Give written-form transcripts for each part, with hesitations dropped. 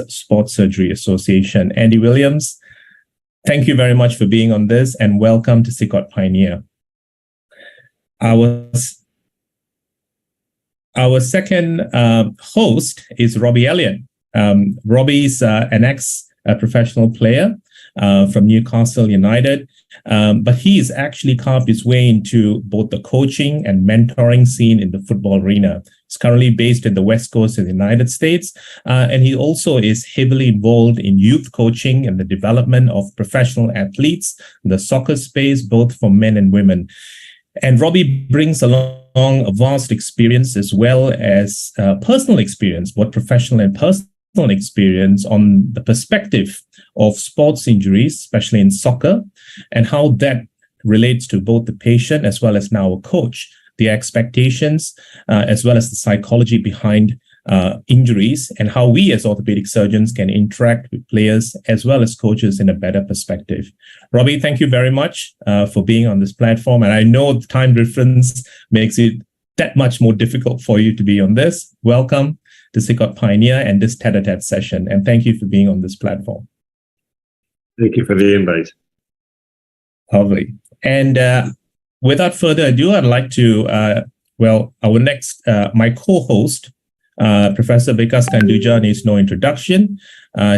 Sports Surgery Association. Andy Williams, thank you very much for being on this, and welcome to SICOT Pioneer. Our second host is Robbie Elliott. Robbie's an ex-professional player from Newcastle United, but he's actually carved his way into both the coaching and mentoring scene in the football arena. He's currently based in the West Coast of the United States, and he also is heavily involved in youth coaching and the development of professional athletes in the soccer space, both for men and women. And Robbie brings along a vast experience as well as personal experience, both professional and personal experience on the perspective of sports injuries, especially in soccer, and how that relates to both the patient as well as now a coach, the expectations, as well as the psychology behind injuries, and how we as orthopedic surgeons can interact with players as well as coaches in a better perspective. Robbie, thank you very much for being on this platform. And I know the time difference makes it that much more difficult for you to be on this. Welcome to SICOT Pioneer and this Tête-à-Tête session. And thank you for being on this platform. Thank you for the invite. Lovely. And without further ado, I'd like to, my co-host, Professor VIKAS KHANDUJA, needs no introduction.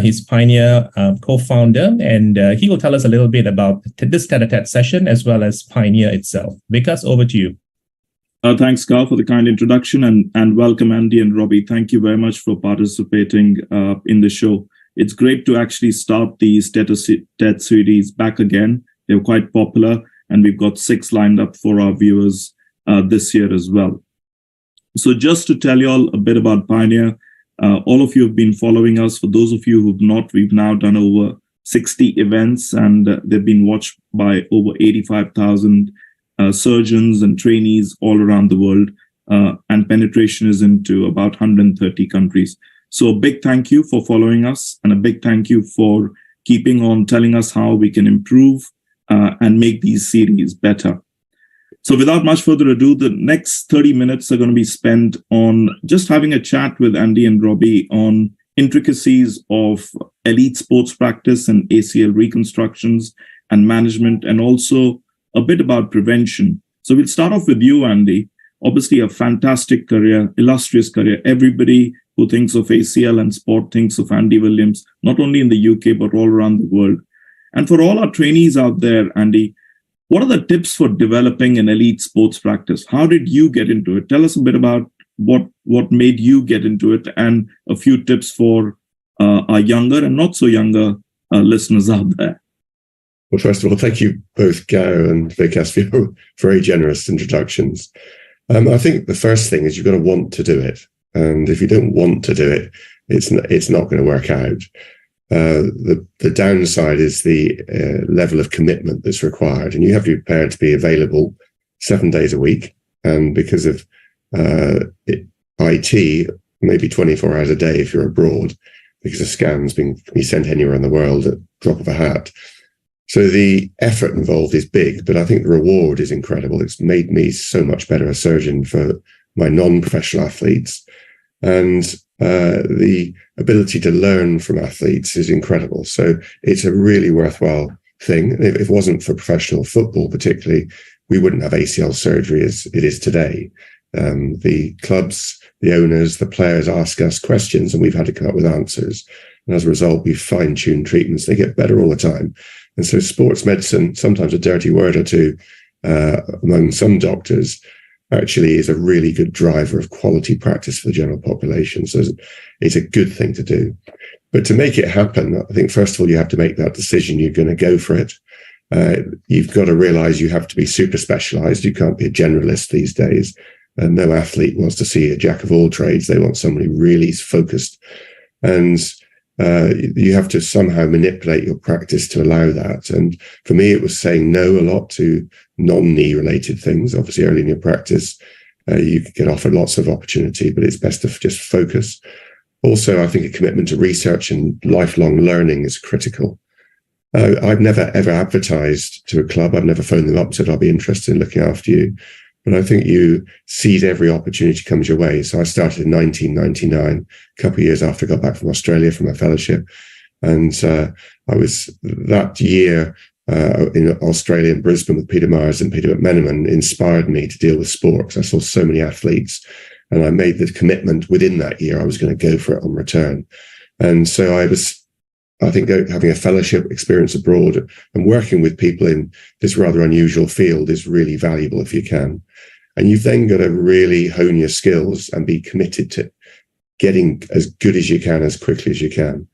He's Pioneer co-founder, and he will tell us a little bit about this Tête-à-Tête session as well as Pioneer itself. VIKAS, over to you. Thanks, Carl, for the kind introduction, and welcome, Andy and Robbie. Thank you very much for participating in the show. It's great to actually start these Tête series back again. They're quite popular, and we've got 6 lined up for our viewers this year as well. So just to tell you all a bit about Pioneer, all of you have been following us. For those of you who've not, we've now done over 60 events, and they've been watched by over 85,000 surgeons and trainees all around the world, and penetration is into about 130 countries. So a big thank you for following us, and a big thank you for keeping on telling us how we can improve and make these series better. So without much further ado, the next 30 minutes are going to be spent on just having a chat with Andy and Robbie on intricacies of elite sports practice and ACL reconstructions and management, and also a bit about prevention. So we'll start off with you, Andy. Obviously a fantastic career, illustrious career. Everybody who thinks of ACL and sport thinks of Andy Williams, not only in the UK, but all around the world. And for all our trainees out there, Andy, what are the tips for developing an elite sports practice? How did you get into it? Tell us a bit about what made you get into it, and a few tips for our younger and not so younger listeners out there. Well, first of all, thank you both, Gao and VIKAS, for your very generous introductions. I think the first thing is you've got to want to do it. And if you don't want to do it, it's not going to work out. The downside is the level of commitment that's required, and you have to be prepared to be available 7 days a week. And because of IT, maybe 24 hours a day if you're abroad, because the scans can be sent anywhere in the world at the drop of a hat. So the effort involved is big, but I think the reward is incredible. It's made me so much better a surgeon for my non-professional athletes. And the ability to learn from athletes is incredible. So it's a really worthwhile thing. If it wasn't for professional football particularly, we wouldn't have ACL surgery as it is today. The clubs, the owners, the players ask us questions, and we've had to come up with answers. And as a result, we fine-tune treatments. They get better all the time. And so sports medicine, sometimes a dirty word or two among some doctors, actually is a really good driver of quality practice for the general population. So it's a good thing to do. But to make it happen, I think, first of all, you have to make that decision. You're going to go for it. You've got to realize you have to be super specialized. You can't be a generalist these days. No athlete wants to see a jack of all trades. They want somebody really focused. And you have to somehow manipulate your practice to allow that. And for me, it was saying no a lot to non-knee related things. Obviously, early in your practice, you get offered lots of opportunity, but it's best to just focus. Also, I think a commitment to research and lifelong learning is critical. I've never, ever advertised to a club. I've never phoned them up and said, I'll be interested in looking after you. but I think you seize every opportunity comes your way. So I started in 1999, a couple of years after I got back from Australia from a fellowship. And I was that year in Australia, in Brisbane, with Peter Myers and Peter McMenamin, inspired me to deal with sport, because I saw so many athletes. And I made the commitment within that year I was going to go for it on return. And so I think having a fellowship experience abroad and working with people in this rather unusual field is really valuable if you can. And you've then got to really hone your skills and be committed to getting as good as you can, as quickly as you can.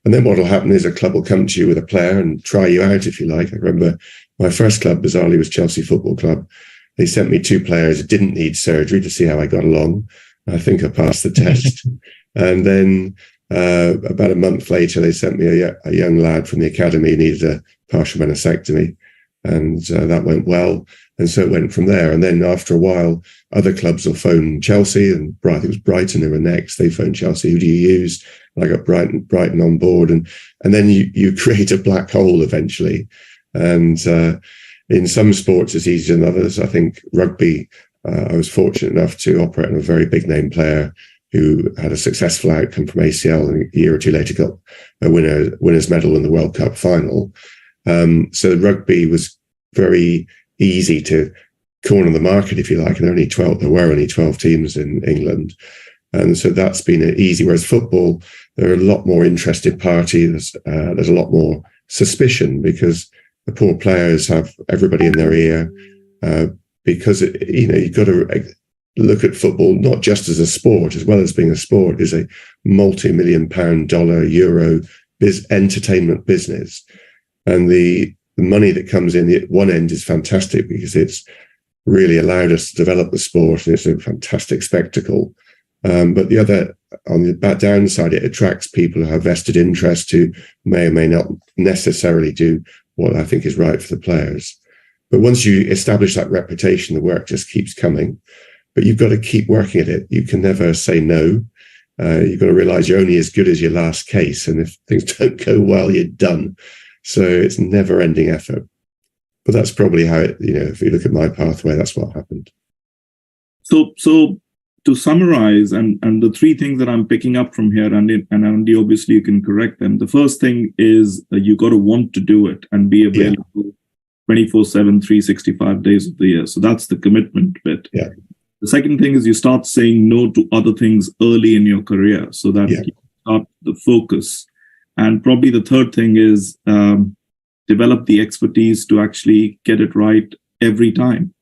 And then what will happen is a club will come to you with a player and try you out, if you like. I remember my first club, bizarrely, was Chelsea Football Club. They sent me 2 players that didn't need surgery to see how I got along. I think I passed the test. And then about a month later, they sent me a young lad from the academy who needed a partial meniscectomy. And that went well. And so it went from there. And then after a while, other clubs will phone Chelsea, and I think it was Brighton who were next. They phoned Chelsea, who do you use? And I got Brighton on board. And then you create a black hole eventually. And in some sports, it's easier than others. I think rugby, I was fortunate enough to operate on a very big name player who had a successful outcome from ACL, and a year or two later got a winner's medal in the World Cup final. So rugby was very easy to corner the market, if you like, and there were only 12 teams in England. And so that's been easy. Whereas football, there are a lot more interested parties. There's a lot more suspicion, because the poor players have everybody in their ear, because you've got to look at football not just as a sport, as well as being a sport, is a multi-million-pound, dollar, euro entertainment business. And the money that comes in at one end is fantastic, because it's really allowed us to develop the sport, and it's a fantastic spectacle. But the other, on the downside, it attracts people who have vested interest, who may or may not necessarily do what I think is right for the players. But once you establish that reputation, the work just keeps coming. But you've got to keep working at it. You can never say no. You've got to realize you're only as good as your last case. And if things don't go well, you're done. So it's never-ending effort. But that's probably how it, if you look at my pathway, that's what happened. So to summarize, and the 3 things that I'm picking up from here, and Andy, obviously you can correct them. The first thing is you got to want to do it and be available 24/7, 365 days of the year. So that's the commitment bit. Yeah. The second thing is you start saying no to other things early in your career, so that you start the focus. And probably the third thing is develop the expertise to actually get it right every time.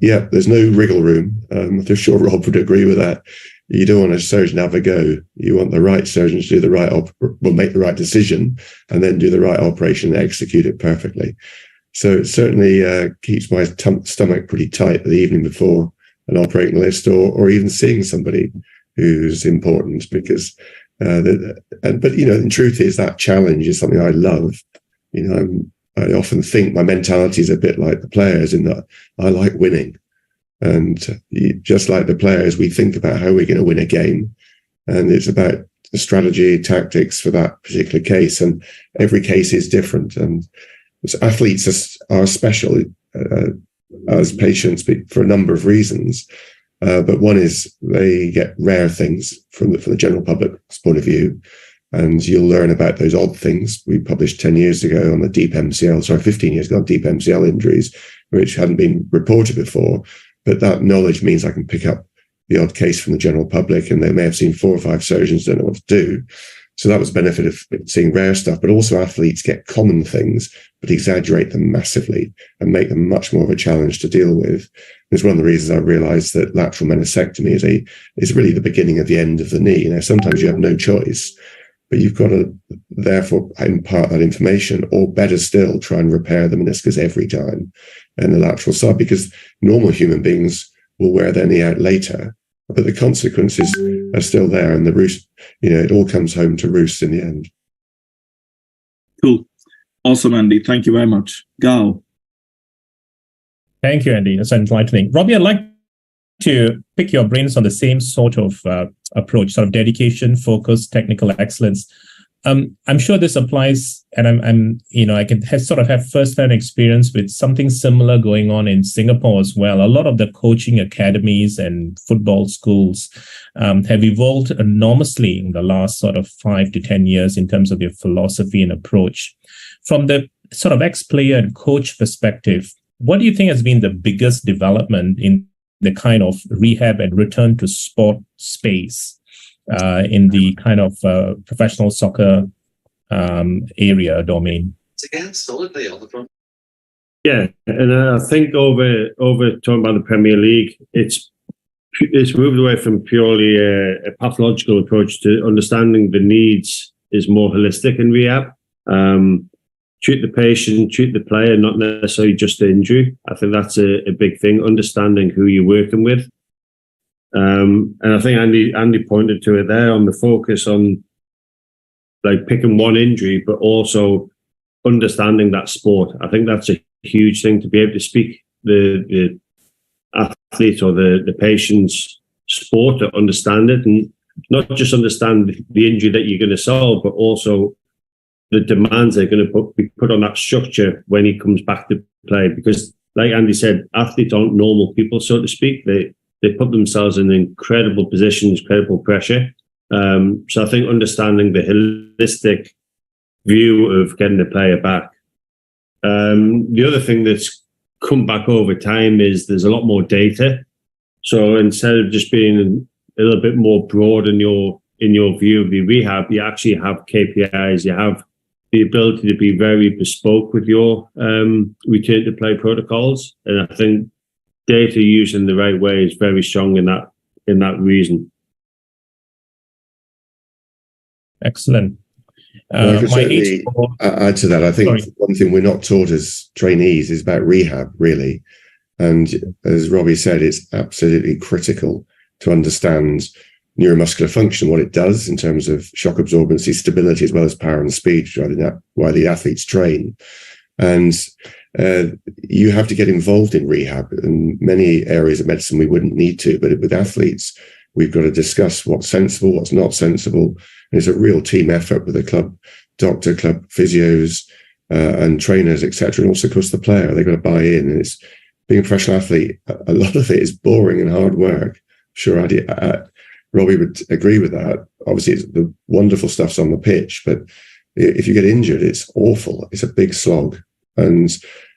There's no wriggle room. I'm sure Rob would agree with that. You don't want a surgeon to have a go. You want the right surgeon to do the right, make the right decision, and then do the right operation and execute it perfectly. So it certainly keeps my stomach pretty tight the evening before an operating list, or even seeing somebody who's important, because but in truth is that challenge is something I love. I often think my mentality is a bit like the players, in that I like winning, and just like the players, we think about how we're going to win a game, and it's about the strategy, tactics for that particular case, and every case is different. And athletes are special as patients for a number of reasons. But one is they get rare things from the general public's point of view, and you'll learn about those odd things. We published 10 years ago on the 15 years ago on deep MCL injuries, which hadn't been reported before. But that knowledge means I can pick up the odd case from the general public, and they may have seen 4 or 5 surgeons, don't know what to do. So that was the benefit of seeing rare stuff. But also athletes get common things, but exaggerate them massively and make them much more of a challenge to deal with. It's one of the reasons I realized that lateral meniscectomy is really the beginning of the end of the knee. Sometimes you have no choice, but you've got to therefore impart that information, or better still, try and repair the meniscus every time in the lateral side, because normal human beings will wear their knee out later, but the consequences are still there, and the roost, it all comes home to roost in the end. Cool. Awesome, Andy. Thank you very much. Gao. Thank you, Andy. That's enlightening. Robbie, I'd like to pick your brains on the same sort of approach, sort of dedication, focus, technical excellence. I'm sure this applies, and I can sort of have first-hand experience with something similar going on in Singapore as well. A lot of the coaching academies and football schools have evolved enormously in the last sort of 5 to 10 years in terms of their philosophy and approach. From the sort of ex-player and coach perspective, what do you think has been the biggest development in the kind of rehab and return to sport space in the kind of professional soccer area domain? Again, solidly on the front. Yeah, and I think over talking about the Premier League, it's moved away from purely a pathological approach to understanding the needs is more holistic in rehab. Treat the patient, treat the player, not necessarily just the injury. I think that's a big thing, understanding who you're working with. And I think Andy pointed to it there on the focus on like picking one injury, but also understanding that sport. I think that's a huge thing to be able to speak the athlete or the patient's sport, to understand it, and not just understand the injury that you're going to solve, but also the demands they're going to be put on that structure when he comes back to play. Because like Andy said, athletes aren't normal people, so to speak. They put themselves in incredible positions, incredible pressure. So I think understanding the holistic view of getting the player back. The other thing that's come back over time is there's a lot more data. So instead of just being a little bit more broad in your view of the rehab, you actually have KPIs. You have the ability to be very bespoke with your return to play protocols, and I think data used in the right way is very strong in that reason. I Excellent. could certainly add to that. I think one thing we're not taught as trainees is about rehab, really. And as Robbie said, it's absolutely critical to understand neuromuscular function, what it does in terms of shock absorbency, stability, as well as power and speed, why the athletes train. And you have to get involved in rehab. In many areas of medicine, we wouldn't need to, but with athletes, we've got to discuss what's sensible, what's not sensible. And it's a real team effort with the club doctor, club physios, and trainers, etc. And also, of course, the player. They've got to buy in. And it's being a professional athlete. A lot of it is boring and hard work. Sure, Robbie would agree with that. Obviously, the wonderful stuff's on the pitch, but if you get injured, it's awful. It's a big slog. And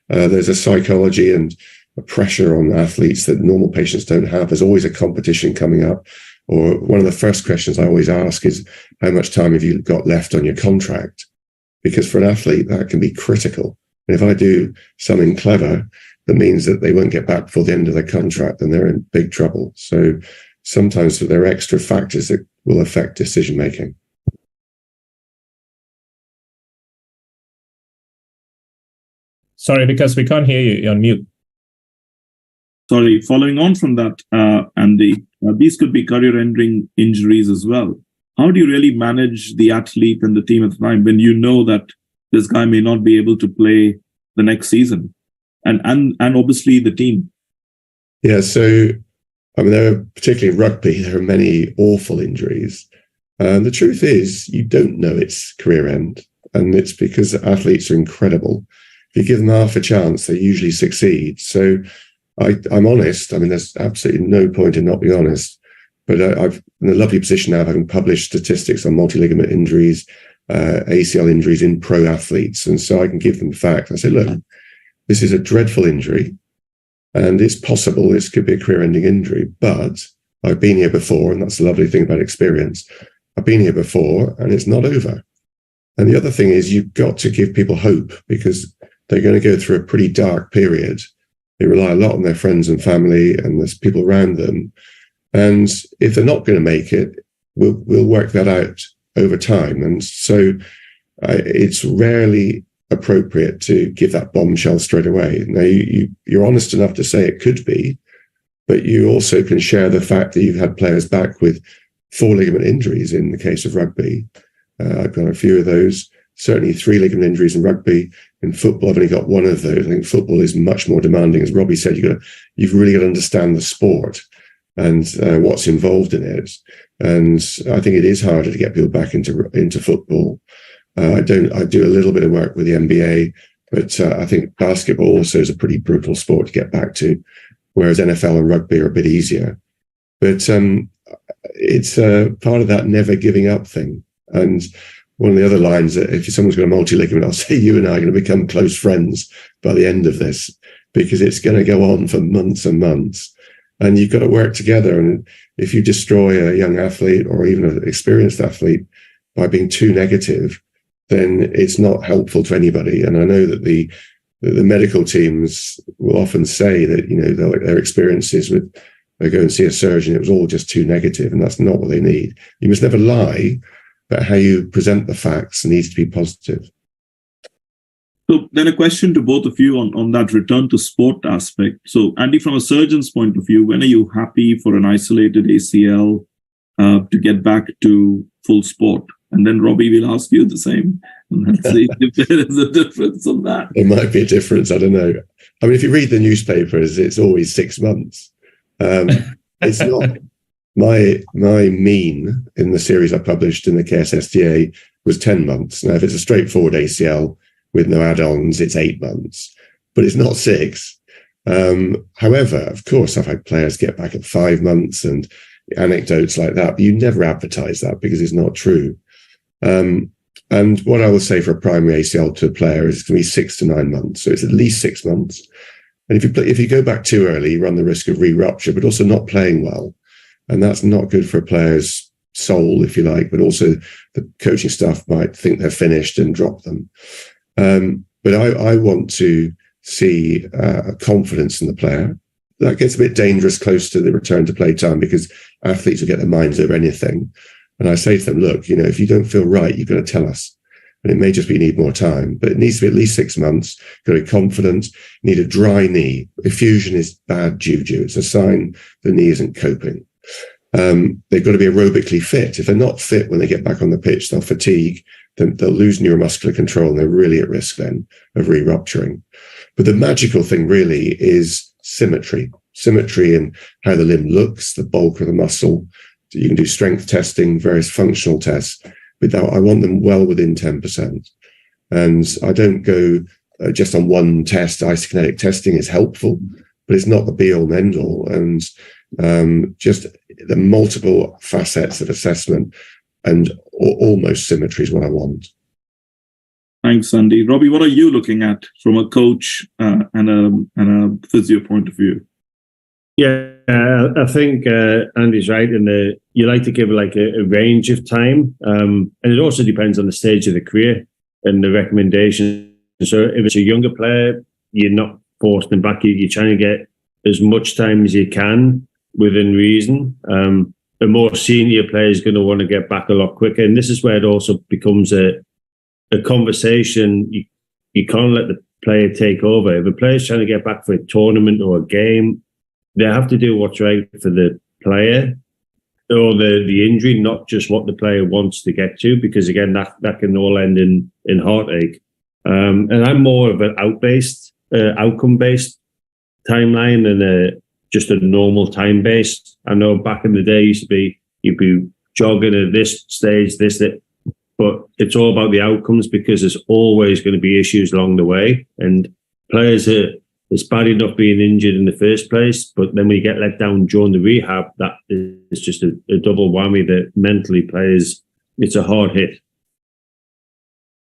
there's a psychology and a pressure on athletes that normal patients don't have. There's always a competition coming up. Or one of the first questions I always ask is, how much time have you got left on your contract? Because for an athlete, that can be critical. And if I do something clever that means that they won't get back before the end of their contract, then they're in big trouble. So sometimes there are extra factors that will affect decision making. Sorry, because we can't hear you. You're on mute. Sorry, following on from that, Andy, these could be career-ending injuries as well. How do you really manage the athlete and the team at the time when you know that this guy may not be able to play the next season? And obviously the team. Yeah, so I mean, there are, particularly in rugby, there are many awful injuries. And the truth is, you don't know it's career end. And it's because athletes are incredible. If you give them half a chance, they usually succeed. So I'm honest. I mean, there's absolutely no point in not being honest. But I've in a lovely position now of having published statistics on multi-ligament injuries, ACL injuries in pro athletes. And so I can give them facts. I say, look, this is a dreadful injury. And it's possible this could be a career-ending injury, but I've been here before, and that's the lovely thing about experience. I've been here before, and it's not over. And the other thing is you've got to give people hope, because they're going to go through a pretty dark period. They rely a lot on their friends and family, and there's people around them. And if they're not going to make it, we'll work that out over time. And so it's rarely appropriate to give that bombshell straight away. Now, you're honest enough to say it could be, but you also can share the fact that you've had players back with 4 ligament injuries in the case of rugby. I've got a few of those, certainly 3 ligament injuries in rugby. In football, I've only got 1 of those. I think football is much more demanding. As Robbie said, you've really got to understand the sport. and what's involved in it. And I think it is harder to get people back into football. I do a little bit of work with the NBA, but I think basketball also is a pretty brutal sport to get back to, whereas NFL and rugby are a bit easier. But it's part of that never giving up thing. And one of the other lines, that if someone's got a multi-ligament, I'll say you and I are going to become close friends by the end of this, because it's going to go on for months and months. And you've got to work together. And if you destroy a young athlete or even an experienced athlete by being too negative, then it's not helpful to anybody. And I know that the medical teams will often say that, you know, their experiences with, they go and see a surgeon, it was all just too negative, and that's not what they need. You must never lie, but how you present the facts needs to be positive. So then a question to both of you on that return to sport aspect. So Andy, from a surgeon's point of view, when are you happy for an isolated ACL to get back to full sport? And then Robbie will ask you the same. And let's see if there is a difference on that. There might be a difference, I don't know. I mean, if you read the newspapers, it's always 6 months. It's not. My mean in the series I published in the KSSDA was 10 months. Now, if it's a straightforward ACL with no add-ons, it's 8 months, but it's not 6. However, of course, I've had players get back at 5 months and anecdotes like that, but you never advertise that because it's not true. And what I will say for a primary ACL to a player is it's going to be 6 to 9 months. So it's at least 6 months. And if you go back too early, you run the risk of re-rupture, but also not playing well. And that's not good for a player's soul, if you like, but also the coaching staff might think they're finished and drop them. But I want to see confidence in the player. That gets a bit dangerous close to the return to play time, because athletes will get their minds over anything. And I say to them, look, you know, if you don't feel right, you've got to tell us. And it may just be you need more time, but it needs to be at least 6 months. Got to be confident. You need a dry knee. Effusion is bad juju. It's a sign the knee isn't coping. They've got to be aerobically fit. If they're not fit when they get back on the pitch, they'll fatigue, then they'll lose neuromuscular control, and they're really at risk then of re-rupturing. But the magical thing really is symmetry in how the limb looks, the bulk of the muscle. You can do strength testing, various functional tests, but I want them well within 10%. And I don't go just on one test. Isokinetic testing is helpful, but it's not the be-all and end-all. And just the multiple facets of assessment and almost symmetry is what I want. Thanks, Andy. Robbie, what are you looking at from a coach and a physio point of view? Yeah, I think Andy's right. And you like to give like a range of time. And it also depends on the stage of the career and the recommendation. So if it's a younger player, you're not forcing them back. You're trying to get as much time as you can within reason. A more senior player is going to want to get back a lot quicker. And this is where it also becomes a conversation. You can't let the player take over. If a player's trying to get back for a tournament or a game, they have to do what's right for the player or the injury, not just what the player wants to get to, because again, that can all end in heartache. And I'm more of an outcome-based timeline than just a normal time-based. I know back in the day you'd be jogging at this stage, but it's all about the outcomes, because there's always going to be issues along the way. And players it's bad enough being injured in the first place, but then when you get let down during the rehab, that is just a double whammy that mentally players, it's a hard hit.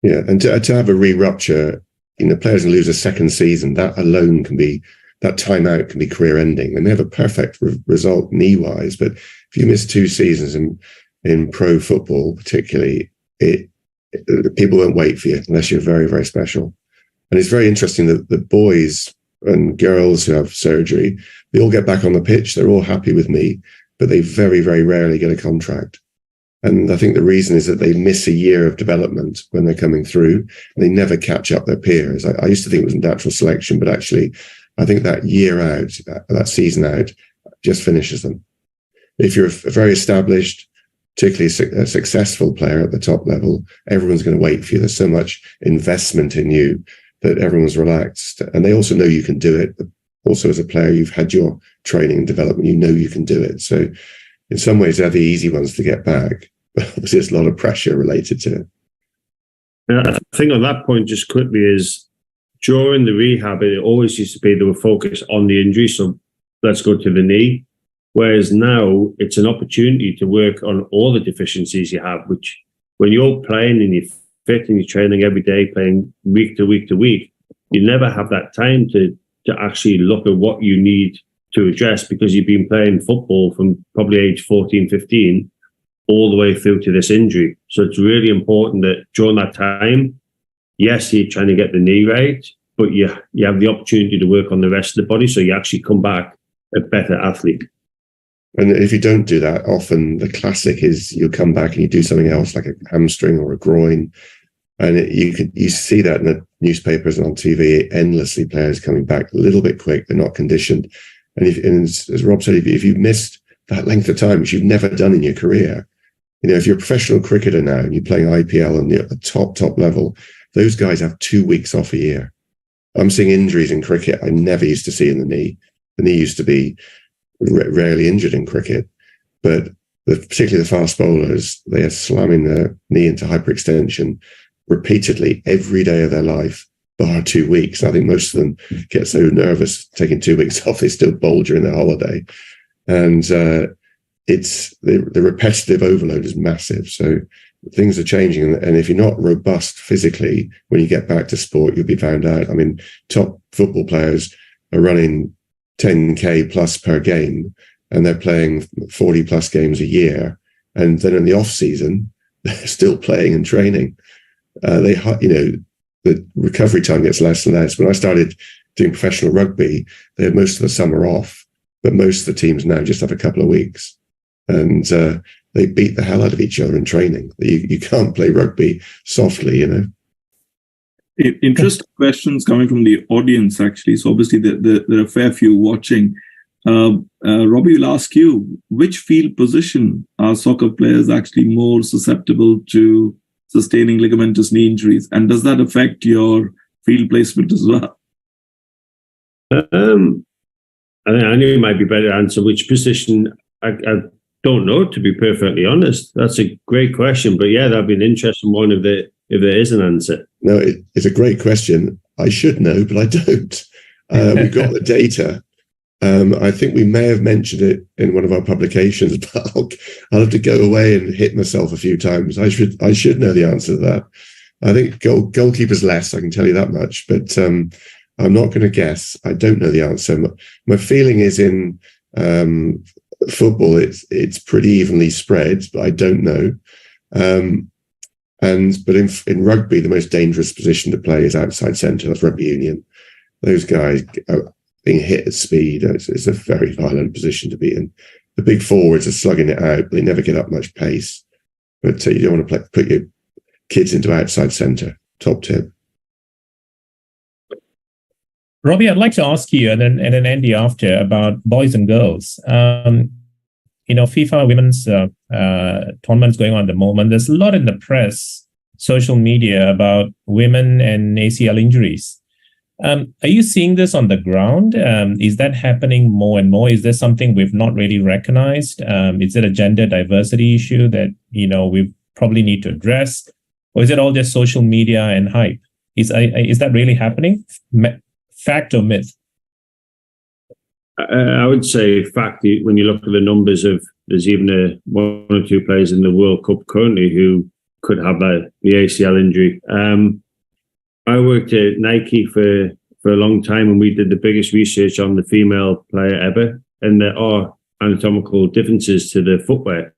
Yeah, and to have a re-rupture, you know, players can lose a second season. That alone that timeout can be career-ending. They may have a perfect result knee-wise, but if you miss 2 seasons in pro football, particularly, people won't wait for you unless you're very, very special. And it's very interesting that the boys and girls who have surgery, they all get back on the pitch. They're all happy with me, but they very, very rarely get a contract. And I think the reason is that they miss a year of development when they're coming through, and they never catch up their peers. I used to think it was natural selection, but actually, I think that year out, that season out, just finishes them. If you're a very established, particularly a successful player at the top level, everyone's going to wait for you. There's so much investment in you that everyone's relaxed. And they also know you can do it. also as a player, you've had your training and development, you know you can do it. So in some ways, they're the easy ones to get back. But obviously, there's a lot of pressure related to it. I think on that point, just quickly, is during the rehab, it always used to be they were focused on the injury. So let's go to the knee. Whereas now it's an opportunity to work on all the deficiencies you have, which when you're playing and you're fit and you're training every day, playing week to week to week, you never have that time to actually look at what you need to address, because you've been playing football from probably age 14, 15, all the way through to this injury. So it's really important that during that time, yes, you're trying to get the knee right, but you have the opportunity to work on the rest of the body, so you actually come back a better athlete. And if you don't do that, often the classic is you'll come back and you do something else, like a hamstring or a groin. And you see that in the newspapers and on TV, endlessly players coming back a little bit quick, they're not conditioned. And as Rob said, if you've missed that length of time, which you've never done in your career, if you're a professional cricketer now and you're playing IPL and you're at the top level, those guys have 2 weeks off a year. I'm seeing injuries in cricket I never used to see in the knee. The knee used to be rarely injured in cricket, but particularly the fast bowlers, they are slamming their knee into hyperextension repeatedly every day of their life, bar 2 weeks. I think most of them get so nervous taking 2 weeks off, they still bowl during their holiday. And it's the repetitive overload is massive. So things are changing. And if you're not robust physically, when you get back to sport, you'll be found out. I mean, top football players are running 10K plus per game, and they're playing 40 plus games a year. And then in the off season, they're still playing and training. The recovery time gets less and less. When I started doing professional rugby, they had most of the summer off, but most of the teams now just have a couple of weeks, and they beat the hell out of each other in training. You can't play rugby softly, Interesting questions coming from the audience, actually. So obviously there are a fair few watching. Robbie will ask you, which field position are soccer players actually more susceptible to sustaining ligamentous knee injuries? And does that affect your field placement as well? I think Annie might be better to answer which position. I don't know, to be perfectly honest. That's a great question. But yeah, that'd be an interesting one if there is an answer. No, it's a great question. I should know, but I don't. We've got the data. I think we may have mentioned it in one of our publications, but I'll have to go away and hit myself a few times. I should know the answer to that. I think goalkeepers less, I can tell you that much, but I'm not going to guess. I don't know the answer. My feeling is in football, it's pretty evenly spread, but I don't know. But in rugby, the most dangerous position to play is outside centre. That's rugby union. Those guys are being hit at speed. It's a very violent position to be in. The big forwards are slugging it out, but they never get up much pace. But you don't want to put your kids into outside centre. Top tip. Robbie, I'd like to ask you, and then Andy after, about boys and girls. FIFA women's tournaments going on at the moment. There's a lot in the press, social media about women and ACL injuries. Are you seeing this on the ground? Is that happening more and more? Is there something we've not really recognized? Is it a gender diversity issue that we probably need to address, or is it all just social media and hype? Is that really happening? Fact or myth? I would say fact. When you look at the numbers of, there's even one or two players in the World Cup currently who could have the ACL injury. I worked at Nike for a long time, and we did the biggest research on the female player ever. And there are anatomical differences to the footwear,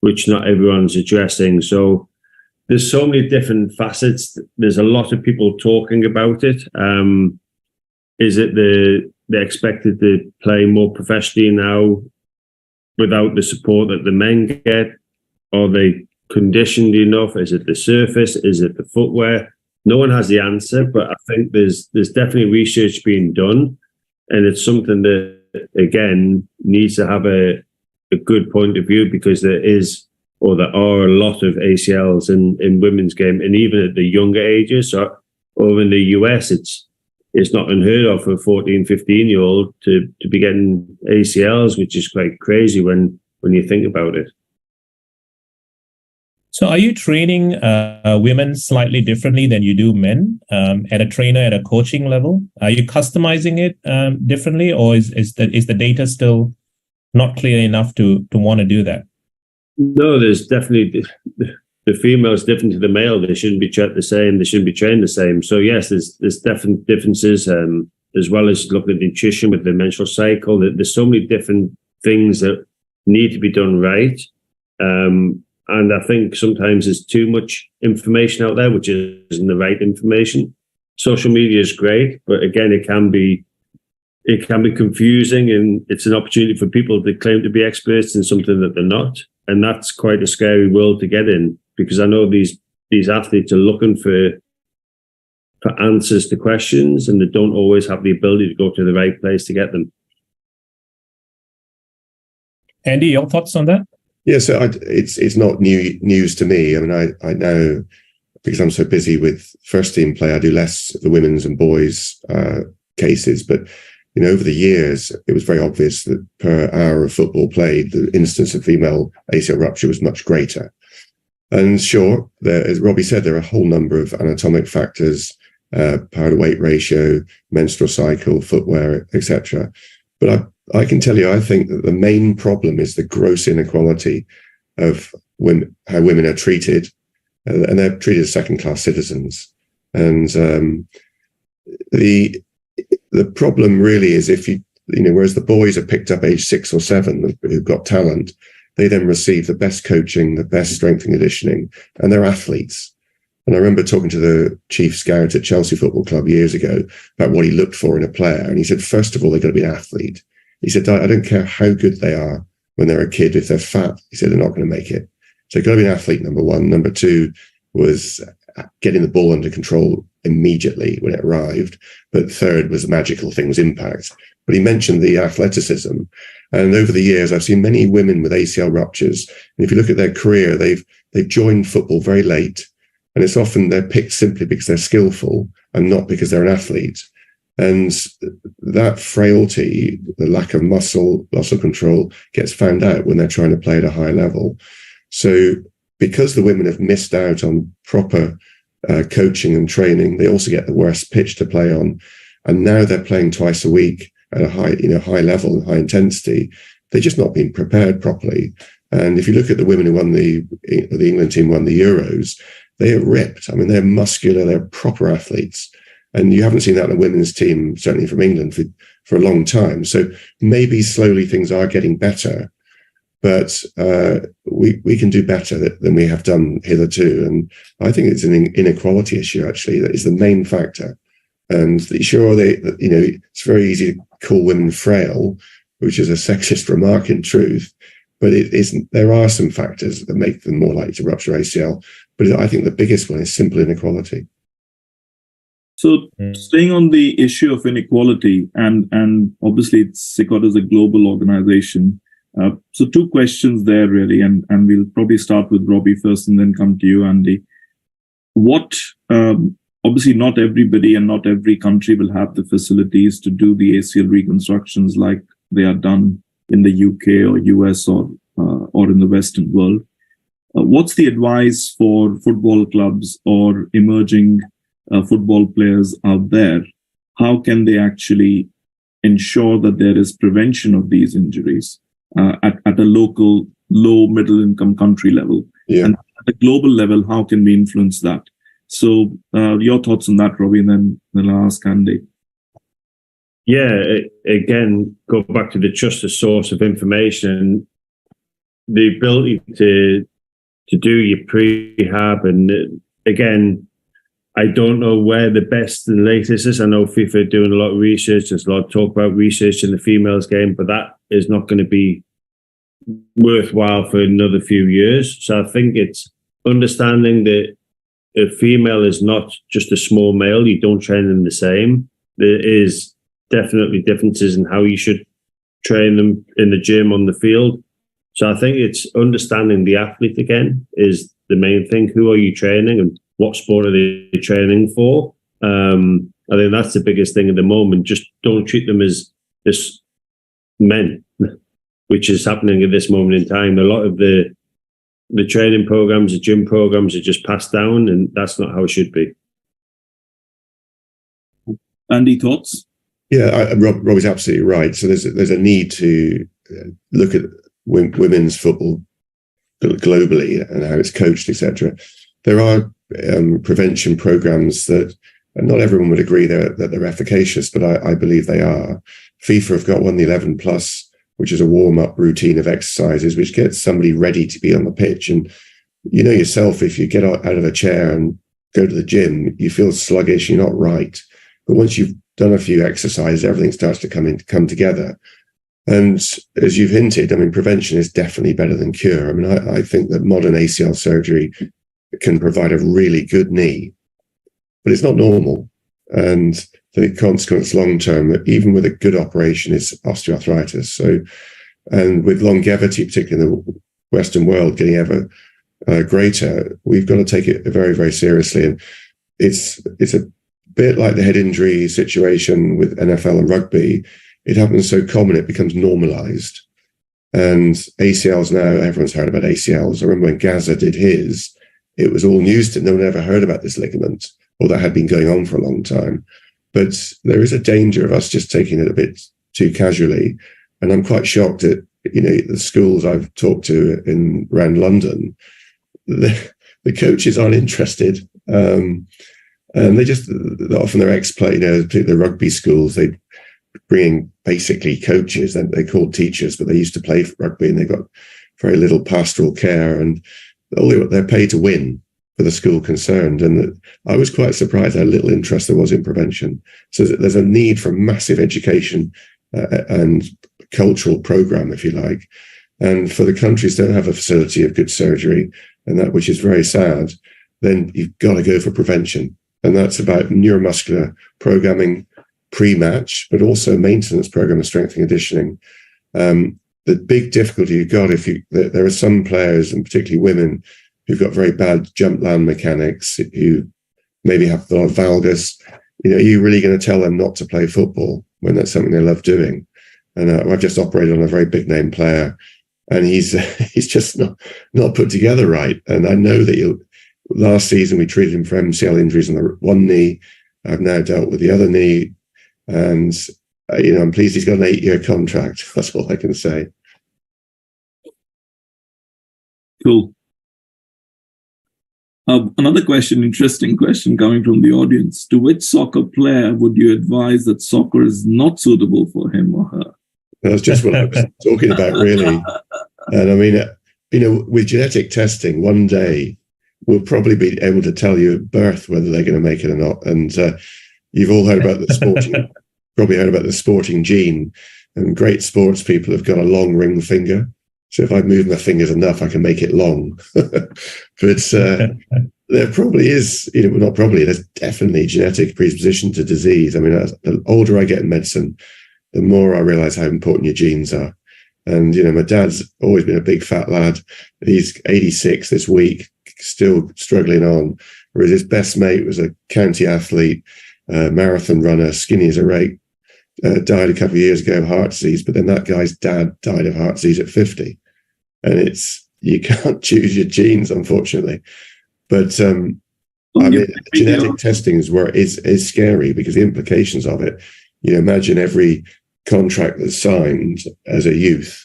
which not everyone's addressing. So there's so many different facets. There's a lot of people talking about it. Is it they're expected to play more professionally now without the support that the men get? Are they conditioned enough? Is it the surface? Is it the footwear? No one has the answer, but I think there's definitely research being done, and it's something that, again, needs to have a good point of view, because there are a lot of ACLs in women's game, and even at the younger ages. So over in the US, it's it's not unheard of for a 14, 15-year-old to be getting ACLs, which is quite crazy when you think about it. So are you training women slightly differently than you do men at a trainer, at a coaching level? Are you customizing it differently, or is the data still not clear enough to want to do that? No, there's definitely the female is different to the male. They shouldn't be treated the same. They shouldn't be trained the same. So yes, there's definite differences, as well as looking at nutrition with the menstrual cycle. There's so many different things that need to be done right. And I think sometimes there's too much information out there, which isn't the right information. Social media is great, but again, it can be confusing, and it's an opportunity for people to claim to be experts in something that they're not. And that's quite a scary world to get in, because I know these athletes are looking for answers to questions, and they don't always have the ability to go to the right place to get them. Andy, your thoughts on that? Yeah, so it's not news to me. I mean, I know, because I'm so busy with first team play, I do less of the women's and boys cases. But over the years, it was very obvious that per hour of football played, the instance of female ACL rupture was much greater. And sure, as Robbie said, there are a whole number of anatomic factors, power to weight ratio, menstrual cycle, footwear, etc. But I can tell you, I think that the main problem is the gross inequality of women, how women are treated, and they're treated as second-class citizens. And the problem really is if whereas the boys are picked up age 6 or 7 who've got talent, they then receive the best coaching, the best strength and conditioning, and they're athletes. And I remember talking to the chief scout at Chelsea Football Club years ago about what he looked for in a player. And he said, first of all, they've got to be an athlete. He said, I don't care how good they are when they're a kid. If they're fat, he said, they're not going to make it. So you've got to be an athlete, number one. Number two was getting the ball under control immediately when it arrived. But third was the magical thing, was impact. But he mentioned the athleticism. And over the years, I've seen many women with ACL ruptures. And if you look at their career, they've joined football very late. And it's often they're picked simply because they're skillful and not because they're an athlete. And that frailty, the lack of muscle, loss of control, gets found out when they're trying to play at a high level. So because the women have missed out on proper coaching and training, they also get the worst pitch to play on. And now they're playing twice a week at a high level and high intensity. They're just not being prepared properly. And if you look at the women who won the England team won the Euros, they are ripped. I mean, they're muscular, they're proper athletes. And you haven't seen that in a women's team, certainly from England, for a long time. So maybe slowly things are getting better, but we can do better than we have done hitherto. And I think it's an inequality issue, actually, that is the main factor. And sure, it's very easy to call women frail, which is a sexist remark in truth, but it isn't. There are some factors that make them more likely to rupture ACL. But I think the biggest one is simple inequality. So staying on the issue of inequality, and obviously SICOT is a global organization. So 2 questions there really, and we'll probably start with Robbie first and then come to you, Andy. What, obviously not everybody and not every country will have the facilities to do the ACL reconstructions like they are done in the UK or US or in the Western world. What's the advice for football clubs or emerging football players out there? How can they actually ensure that there is prevention of these injuries at a local, low, middle income country level? Yeah. And at a global level, how can we influence that? So your thoughts on that, Robbie, and then I'll ask Andy. Yeah, again, go back to the trusted source of information, the ability to do your prehab. And again, I don't know where the best and latest is. I know FIFA are doing a lot of research. There's a lot of talk about research in the females game, but that is not going to be worthwhile for another few years. So I think it's understanding that a female is not just a small male. You don't train them the same. There is definitely differences in how you should train them in the gym, on the field. So I think it's understanding the athlete again is the main thing. Who are you training and what sport are they training for? And I think that's the biggest thing at the moment. Just don't treat them as men, which is happening at this moment in time. A lot of the training programs, the gym programs are just passed down, and that's not how it should be. Andy, thoughts? Yeah, Rob is absolutely right. So there's a need to look at women's football globally and how it's coached, etc. There are prevention programs that not everyone would agree that they're efficacious, but I believe they are. FIFA have got one, the 11 plus, which is a warm-up routine of exercises, which gets somebody ready to be on the pitch. And you know yourself, if you get out of a chair and go to the gym, you feel sluggish, you're not right. But once you've done a few exercises, everything starts to come together. And as you've hinted, I mean, prevention is definitely better than cure. I mean, I think that modern ACL surgery can provide a really good knee, but it's not normal. And the consequence long term, even with a good operation, is osteoarthritis. So, and with longevity, particularly in the Western world, getting ever greater, we've got to take it very, very seriously. And it's a bit like the head injury situation with NFL and rugby. It happens so common, it becomes normalized. And ACLs now, everyone's heard about ACLs. I remember when Gaza did his, it was all news to no one ever heard about this ligament, or that had been going on for a long time. But there is a danger of us just taking it a bit too casually. And I'm quite shocked at, the schools I've talked to around London, the coaches aren't interested. And often they're ex-play, particularly the rugby schools, they bring in basically coaches, and they're called teachers, but they used to play rugby and they got very little pastoral care, and they're paid to win for the school concerned. And I was quite surprised how little interest there was in prevention. So there's a need for massive education and cultural program, if you like. And for the countries that don't have a facility of good surgery, and that, which is very sad, then you've got to go for prevention. And that's about neuromuscular programming pre-match, but also maintenance program of strength and conditioning. The big difficulty you've got, there are some players, and particularly women, who've got very bad jump land mechanics, who maybe have a lot of valgus. Are you really going to tell them not to play football when that's something they love doing? And I've just operated on a very big name player, and he's just not put together right. And I know that last season we treated him for MCL injuries on the one knee. I've now dealt with the other knee, and I'm pleased he's got an 8-year contract. That's all I can say. Cool. Another question, interesting question coming from the audience. To which soccer player would you advise that soccer is not suitable for him or her? That's just what I was talking about, really. And I mean, with genetic testing, one day we'll probably be able to tell you at birth whether they're going to make it or not. And you've all heard about probably heard about the sporting gene. And great sports people have got a long ring finger. So if I move my fingers enough, I can make it long. But there probably is, there's definitely genetic predisposition to disease. I mean, the older I get in medicine, the more I realize how important your genes are. And, my dad's always been a big fat lad. He's 86 this week, still struggling on. Whereas his best mate was a county athlete, marathon runner, skinny as a rake, died a couple of years ago of heart disease. But then that guy's dad died of heart disease at 50. And you can't choose your genes, unfortunately. But genetic testing is scary, because the implications of it, imagine every contract that's signed as a youth,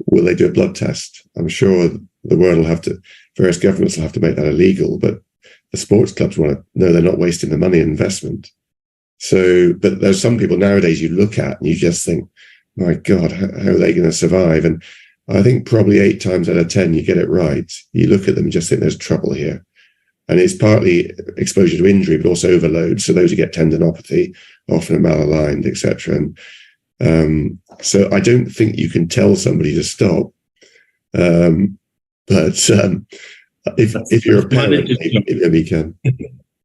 will they do a blood test? I'm sure the world will have to, various governments will have to make that illegal, but the sports clubs want to know they're not wasting the money in investment. So, but there's some people nowadays you look at and you just think, my God, how are they going to survive? And I think probably 8 times out of 10, you get it right. You look at them and just think there's trouble here. And it's partly exposure to injury, but also overload. So those who get tendinopathy often are malaligned, etc. And so I don't think you can tell somebody to stop. But if you're a parent, maybe you can.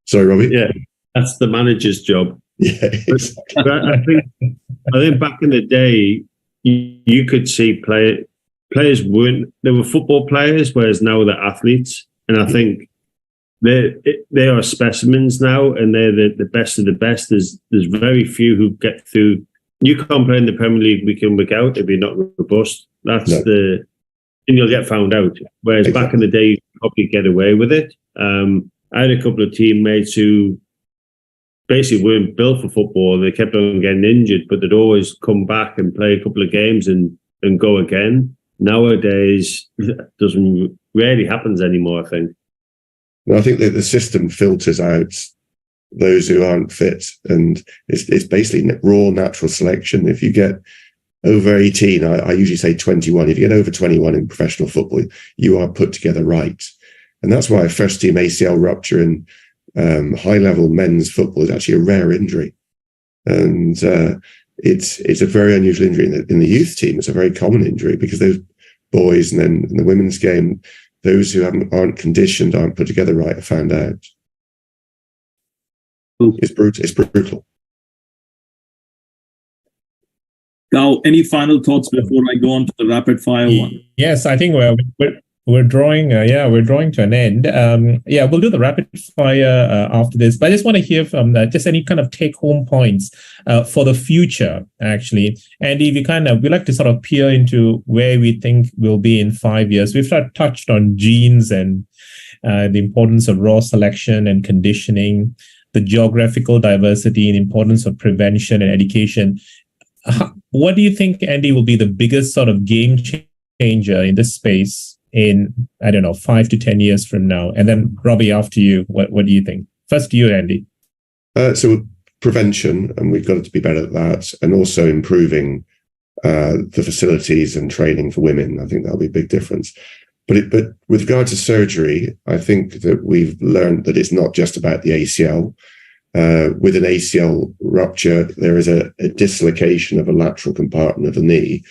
Sorry, Robbie? Yeah, that's the manager's job. Yeah, exactly. But I think back in the day, you could see players weren't, they were football players, whereas now they're athletes. And I think they are specimens now, and they're the best of the best. There's very few who get through. You can't play in the Premier League week in, week out if you're not robust. That's and you'll get found out. Whereas back in the day, you could probably get away with it. I had a couple of teammates who basically weren't built for football. They kept on getting injured, but they'd always come back and play a couple of games and go again. Nowadays, that doesn't rarely happens anymore, I think. Well, I think that the system filters out those who aren't fit, and it's basically raw natural selection. If you get over 18, I usually say 21. If you get over 21 in professional football, you are put together right. And that's why first team ACL rupture in high level men's football is actually a rare injury. And it's a very unusual injury. In the youth team, it's a very common injury because those boys, and then in the women's game, those who aren't conditioned, aren't put together right, are found out. It's brutal. Now, any final thoughts before I go on to the rapid fire one? Yes, I think we're drawing. We're drawing to an end. We'll do the rapid fire after this. But I just want to hear from just any kind of take-home points for the future. Actually, Andy, we like to sort of peer into where we think we'll be in 5 years. We've touched on genes and the importance of raw selection and conditioning, the geographical diversity and importance of prevention and education. What do you think, Andy, will be the biggest sort of game changer in this space in, 5 to 10 years from now? And then, Robbie, after you, what do you think? First, you, Andy. So prevention, and we've got to be better at that, and also improving the facilities and training for women. I think that'll be a big difference. But with regard to surgery, I think that we've learned that it's not just about the ACL. With an ACL rupture, there is a dislocation of a lateral compartment of the knee.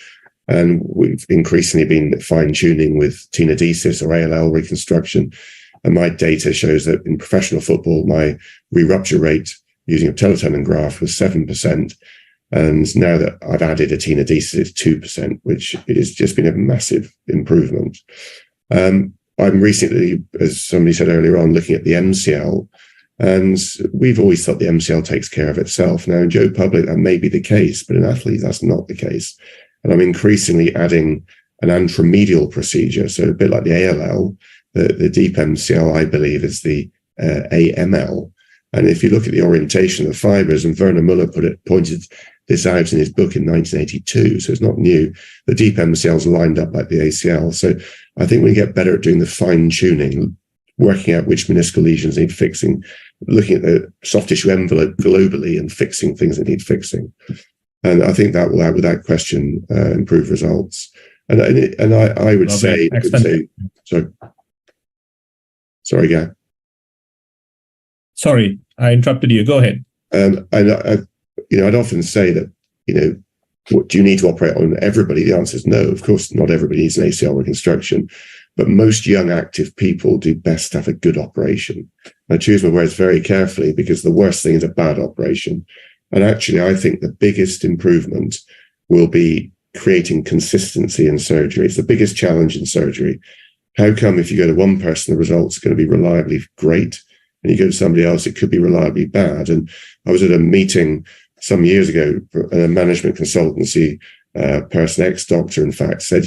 And we've increasingly been fine-tuning with tenodesis or ALL reconstruction. And my data shows that in professional football, my re-rupture rate using a patellotendon graft was 7%. And now that I've added a tenodesis, it's 2%, which has just been a massive improvement. I'm recently, as somebody said earlier on, looking at the MCL. And we've always thought the MCL takes care of itself. Now, in Joe Public, that may be the case, but in athletes, that's not the case. And I'm increasingly adding an anteromedial procedure. So a bit like the ALL, the deep MCL, I believe, is the AML. And if you look at the orientation of the fibers, and Werner Muller pointed this out in his book in 1982, so it's not new, the deep MCL is lined up like the ACL. So I think we get better at doing the fine-tuning, working out which meniscal lesions need fixing, looking at the soft tissue envelope globally and fixing things that need fixing. And I think that will, without question, improve results. And I would say, sorry, Gav. Sorry, I interrupted you. Go ahead. And I'd often say that, what do you need to operate on everybody? The answer is no. Of course, not everybody needs an ACL reconstruction, but most young active people do best to have a good operation. I choose my words very carefully because the worst thing is a bad operation. And actually, I think the biggest improvement will be creating consistency in surgery. It's the biggest challenge in surgery. How come if you go to one person, the results are going to be reliably great, and you go to somebody else, it could be reliably bad? And I was at a meeting some years ago, a management consultancy person, ex-doctor, in fact, said,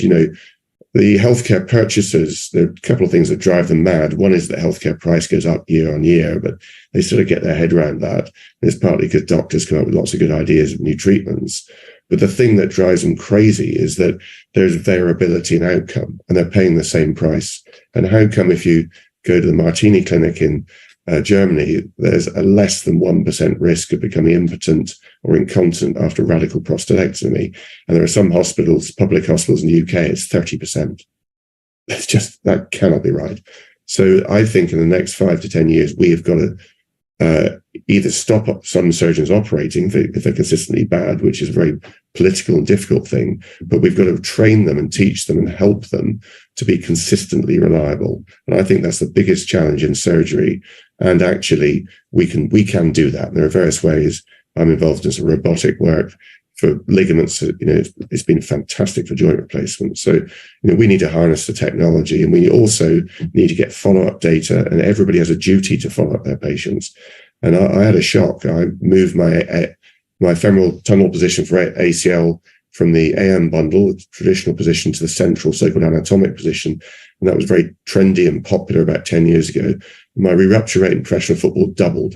the healthcare purchasers, there are a couple of things that drive them mad. One is that healthcare price goes up year on year, but they sort of get their head around that. And it's partly because doctors come up with lots of good ideas of new treatments. But the thing that drives them crazy is that there's variability in outcome, and they're paying the same price. And how come if you go to the Martini Clinic in Germany, there's a less than 1% risk of becoming impotent or incontinent after radical prostatectomy. And there are some hospitals, public hospitals in the UK, it's 30%. It's just, that cannot be right. So I think in the next 5 to 10 years, we have got to either stop some surgeons operating if they're consistently bad, which is a very political and difficult thing, but we've got to train them and teach them and help them to be consistently reliable. And I think that's the biggest challenge in surgery. And actually, we can do that. There are various ways. I'm involved in some robotic work for ligaments, it's been fantastic for joint replacement. So, we need to harness the technology, and we also need to get follow-up data, and everybody has a duty to follow up their patients. And I had a shock. I moved my femoral tunnel position for ACL from the AM bundle, the traditional position, to the central so-called anatomic position. And that was very trendy and popular about 10 years ago. My re-rupture rate in professional football doubled.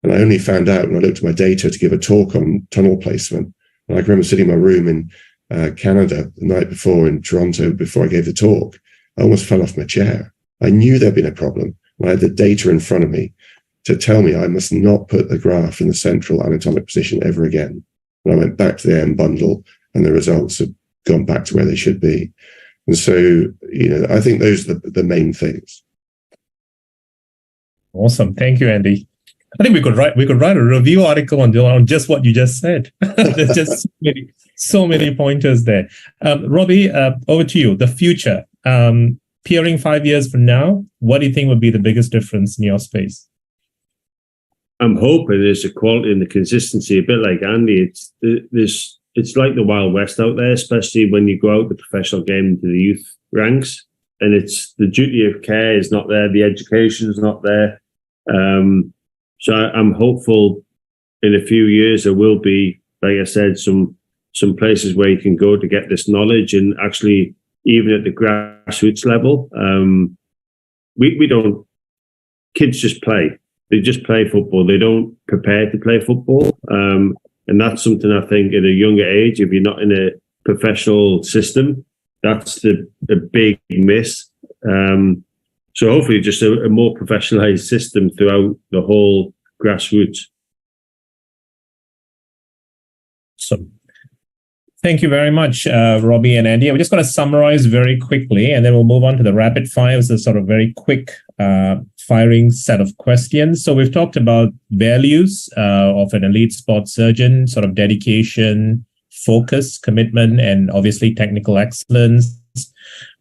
And I only found out when I looked at my data to give a talk on tunnel placement. And I can remember sitting in my room in Canada the night before, in Toronto, before I gave the talk. I almost fell off my chair. I knew there'd been a problem. I had the data in front of me to tell me I must not put the graft in the central anatomic position ever again. And I went back to the M bundle, and the results have gone back to where they should be. And so, I think those are the main things. Awesome. Thank you, Andy. I think we could write a review article on just what you just said. There's just so many pointers there. Robbie, over to you. The future. Peering 5 years from now, what do you think would be the biggest difference in your space? I'm hoping there's the quality and the consistency, a bit like Andy. It's like the Wild West out there, especially when you go out the professional game into the youth ranks, and it's the duty of care is not there, the education is not there. So I'm hopeful in a few years there will be, like I said, some places where you can go to get this knowledge, and actually even at the grassroots level, kids just play. They just play football. They don't prepare to play football. And that's something I think at a younger age, if you're not in a professional system, that's the big miss. So hopefully just a more professionalized system throughout the whole grassroots. So thank you very much, Robbie and Andy. We're just going to summarize very quickly, and then we'll move on to the rapid fires, a sort of very quick firing set of questions. So we've talked about values of an elite sports surgeon, sort of dedication, focus, commitment, and obviously technical excellence.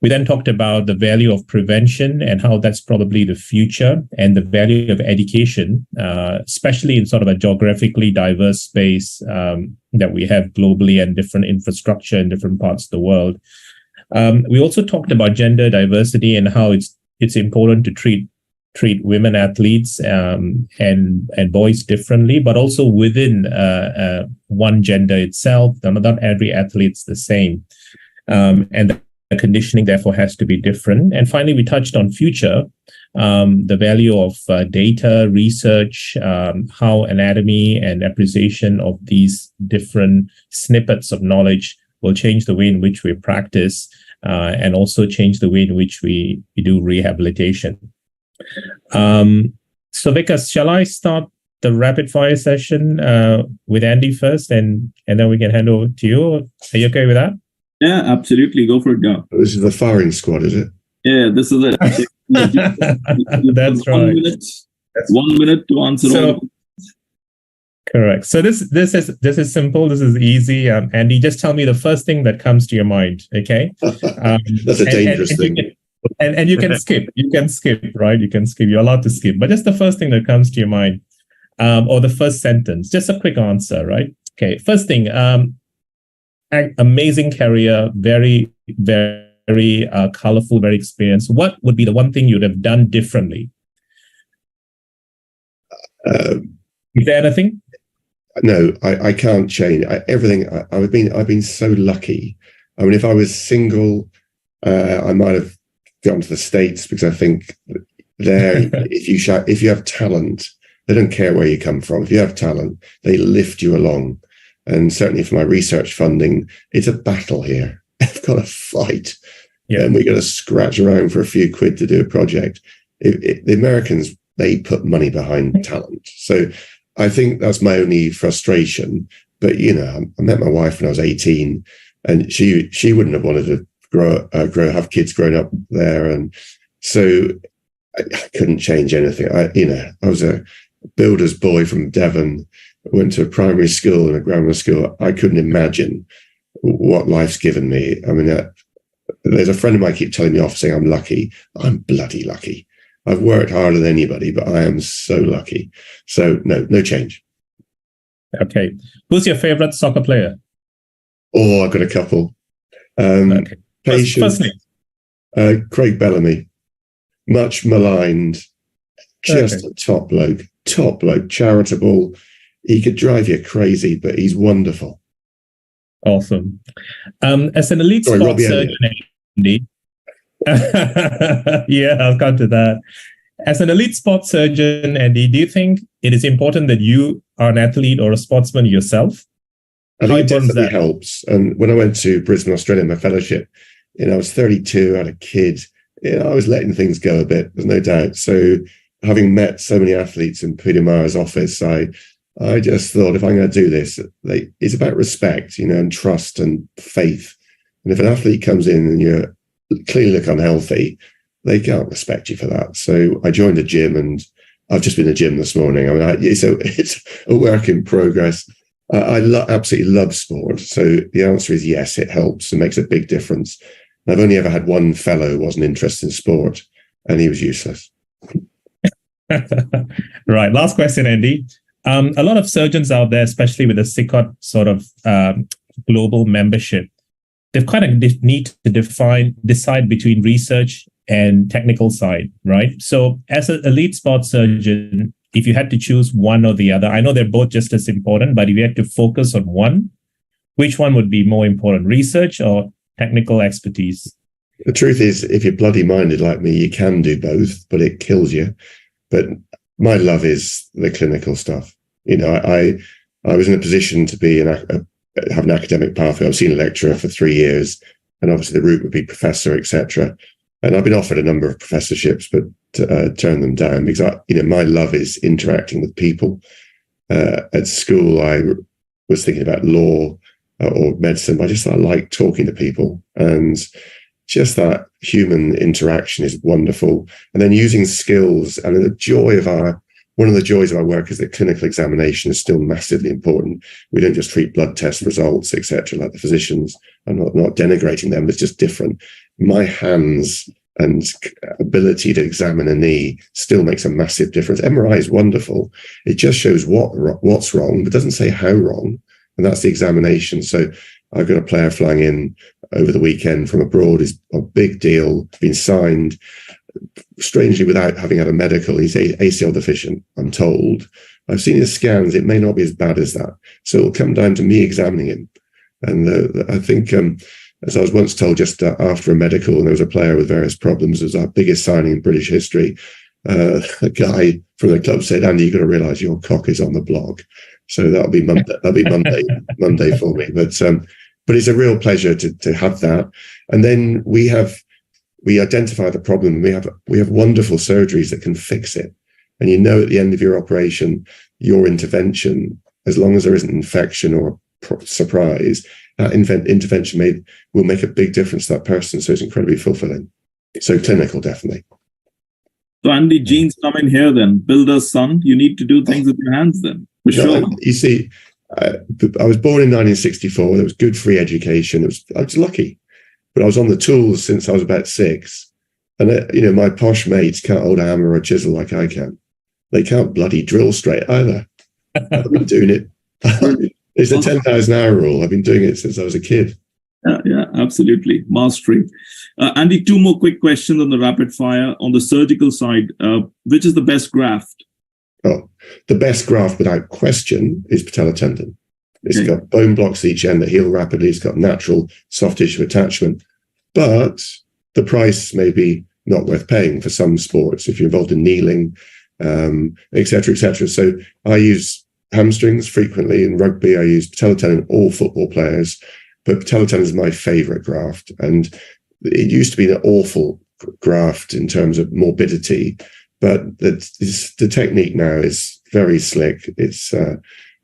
We then talked about the value of prevention and how that's probably the future, and the value of education, especially in sort of a geographically diverse space that we have globally, and different infrastructure in different parts of the world. We also talked about gender diversity and how it's important to treat women athletes and boys differently, but also within one gender itself. Not every athlete's the same, and the conditioning therefore has to be different. And finally, we touched on future, the value of data research, how anatomy and appreciation of these different snippets of knowledge will change the way in which we practice, and also change the way in which we do rehabilitation. So Vikas, shall I start the rapid fire session with Andy first, and then we can hand over to you? Are you okay with that? Yeah, absolutely. Go for it, Gav. This is the firing squad, is it? Yeah, this is it. That's right. 1 minute to answer all. Correct. So this is simple. This is easy. Andy, just tell me the first thing that comes to your mind. Okay. That's a dangerous thing. And you can skip. You can skip, right? You can skip. You're allowed to skip. But just the first thing that comes to your mind, or the first sentence. Just a quick answer, right? Okay. First thing. Amazing career, very, very colorful, very experienced. What would be the one thing you'd have done differently? Is there anything? No, I can't change everything. I've been so lucky. I mean, if I was single, I might have gone to the States, because I think there, if you have talent, they don't care where you come from. If you have talent, they lift you along. And certainly for my research funding, it's a battle here. I've got to fight. Yeah. And we got to scratch around for a few quid to do a project. The Americans, they put money behind talent. So I think that's my only frustration. But, I met my wife when I was 18, and she wouldn't have wanted to have kids growing up there. And so I couldn't change anything. I was a builder's boy from Devon, went to a primary school and a grammar school. I couldn't imagine what life's given me. I mean, there's a friend of mine keep telling me off saying I'm lucky. I'm bloody lucky. I've worked harder than anybody, but I am so lucky. So no change. Okay. Who's your favorite soccer player? Oh, I've got a couple. Okay. Patient, First name. Craig Bellamy, much maligned, just a top bloke, charitable. He could drive you crazy, but he's wonderful. Awesome. As an elite sports Robbie surgeon, Andy, yeah, I'll come to that. As an elite sports surgeon, Andy, do you think it is important that you are an athlete or a sportsman yourself? I think it definitely helps. And when I went to Brisbane, Australia, my fellowship, I was 32, I had a kid. I was letting things go a bit, there's no doubt. So having met so many athletes in Peter Maher's office, I just thought, if I'm going to do this, it's about respect, and trust and faith. And if an athlete comes in and you clearly look unhealthy, they can't respect you for that. So I joined a gym, and I've just been to the gym this morning. I mean, it's a work in progress. I absolutely love sport. So the answer is yes, it helps. It makes a big difference. And I've only ever had one fellow who wasn't interested in sport, and he was useless. Right. Last question, Andy. A lot of surgeons out there, especially with the SICOT sort of global membership, they've kind of need to decide between research and technical side, right? So as an elite sports surgeon, if you had to choose one or the other, I know they're both just as important, but if you had to focus on one, which one would be more important, research or technical expertise? The truth is, if you're bloody minded like me, you can do both, but it kills you. But my love is the clinical stuff. I was in a position to be have an academic pathway. I was senior lecturer for 3 years, and obviously the route would be professor, etc. And I've been offered a number of professorships, but turned them down because my love is interacting with people. At school, I was thinking about law or medicine, but I like talking to people, and just that human interaction is wonderful. And then using skills, and one of the joys of our work is that clinical examination is still massively important. We don't just treat blood test results, etc., like the physicians. I'm not denigrating them, it's just different. My hands and ability to examine a knee still makes a massive difference. MRI is wonderful. It just shows what's wrong, but doesn't say how wrong. And that's the examination. So I've got a player flying in over the weekend from abroad. Is a big deal, been signed, strangely without having had a medical. He's ACL deficient, I'm told. I've seen his scans. It may not be as bad as that. So it'll come down to me examining him. And I think, as I was once told, just after a medical, and there was a player with various problems, it was our biggest signing in British history. A guy from the club said, "Andy, you've got to realise your cock is on the block." So that'll be Monday. Monday for me. But it's a real pleasure to have that. And then we identify the problem. We have wonderful surgeries that can fix it. And at the end of your operation, your intervention, as long as there isn't infection or surprise, that intervention will make a big difference to that person. So it's incredibly fulfilling. So clinical, definitely. So Andy, genes come in here then. Builder's son, you need to do things with your hands then. For sure. You see, I was born in 1964. There was good free education. I was lucky. But I was on the tools since I was about 6. And, my posh mates can't hold a hammer or a chisel like I can. They can't bloody drill straight either. I've been doing it. It's a 10,000 hour rule. I've been doing it since I was a kid. Yeah, absolutely. Mastery. Andy, 2 more quick questions on the rapid fire. On the surgical side, which is the best graft? Oh, the best graft without question is patella tendon. It's got bone blocks at each end that heal rapidly. It's got natural soft tissue attachment. But the price may be not worth paying for some sports if you're involved in kneeling, et cetera, et cetera. So I use hamstrings frequently. In rugby, I use patella tendon, all football players. But patella tendon is my favorite graft. And it used to be an awful graft in terms of morbidity. But the technique now is very slick. It's,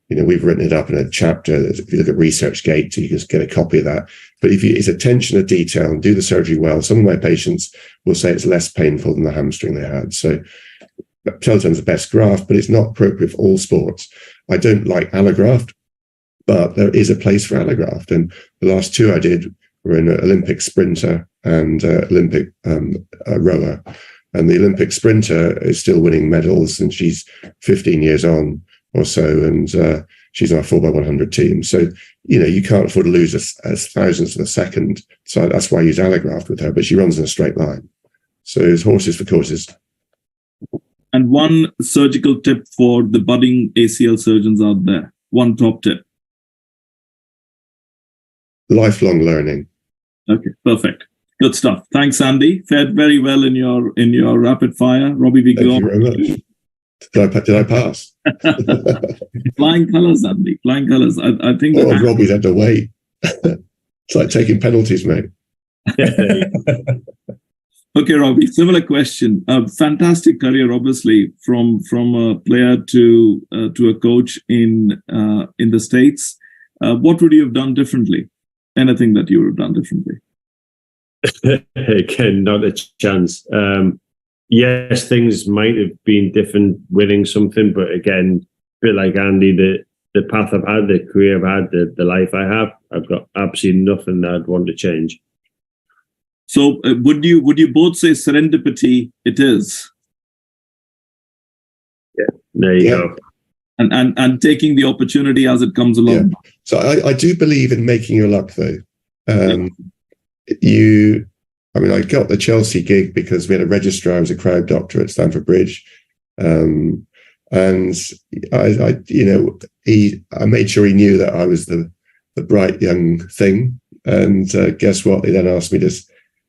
we've written it up in a chapter. If you look at ResearchGate, you can just get a copy of that. But it's attention to detail and do the surgery well. Some of my patients will say it's less painful than the hamstring they had. So patella tendon is the best graft, but it's not appropriate for all sports. I don't like allograft, but there is a place for allograft. And the last 2 I did were in an Olympic sprinter and Olympic rower. And the Olympic sprinter is still winning medals, and she's 15 years on or so. And she's on a 4x100 team. So, you can't afford to lose a thousandth of a second. So that's why I use allograft with her, but she runs in a straight line. So it's horses for courses. And one surgical tip for the budding ACL surgeons out there. One top tip. Lifelong learning. Okay, perfect. Good stuff. Thanks, Andy. Fared very well in your rapid fire. Robbie, we go on. Thank you very much. Did I pass? Flying colours, Andy. Flying colours. I think. Oh, Robbie's had to wait. It's like taking penalties, mate. Okay, Robbie. Similar question. A fantastic career, obviously, from a player to a coach in the States. What would you have done differently? Anything that you would have done differently? Again, not a chance. Yes, things might have been different, winning something, but again, a bit like Andy, the path I've had, the career I've had, the life I have, I've got absolutely nothing that I'd want to change. So, would you both say serendipity? It is. Yeah, there you go. And taking the opportunity as it comes along. Yeah. So I do believe in making your luck, though. I got the Chelsea gig because we had a registrar who was a crowd doctor at Stamford Bridge. And I made sure he knew that I was the bright young thing. And guess what? They then asked me to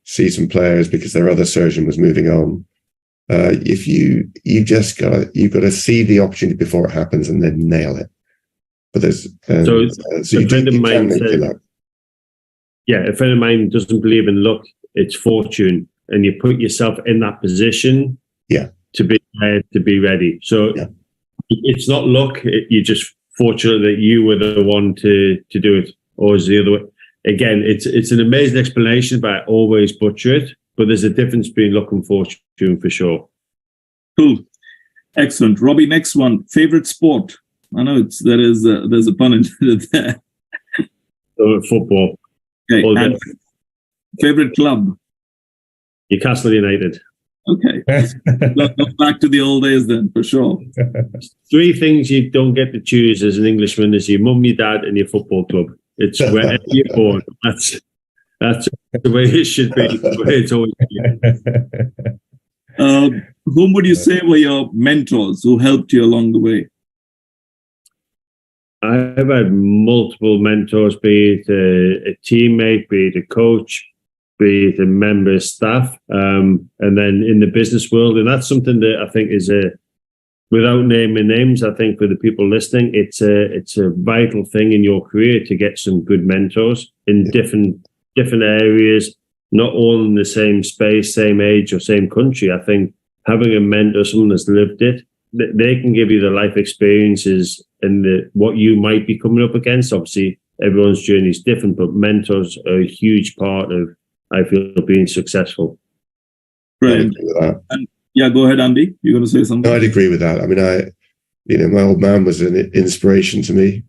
see some players because their other surgeon was moving on. If you've got to see the opportunity before it happens and then nail it. But there's so you can make your luck. Yeah, a friend of mine doesn't believe in luck. It's fortune, and you put yourself in that position. Yeah. To be ready. So it's not luck. You're just fortunate that you were the one to do it, or is the other way. Again, it's an amazing explanation, but I always butcher it. But there's a difference between luck and fortune for sure. Cool, excellent, Robbie. Next one, favorite sport. I know there's a pun intended there. Football. Okay, and favorite club. Newcastle United. Okay, go back to the old days then, for sure. 3 things you don't get to choose as an Englishman is your mum, your dad, and your football club. It's wherever you're born. That's the way it should be. The way it's always been. Whom would you say were your mentors who helped you along the way? I've had multiple mentors, be it a teammate, be it a coach, be it a member of staff, and then in the business world. And that's something that I think is without naming names, I think for the people listening, it's a vital thing in your career to get some good mentors in different areas, not all in the same space, same age or same country. I think having a mentor, someone that's lived it, they can give you the life experiences and what you might be coming up against. Obviously, everyone's journey is different, but mentors are a huge part of, I feel, being successful. Brilliant. And yeah, go ahead, Andy. You're going to say something? No, I'd agree with that. I mean, my old man was an inspiration to me.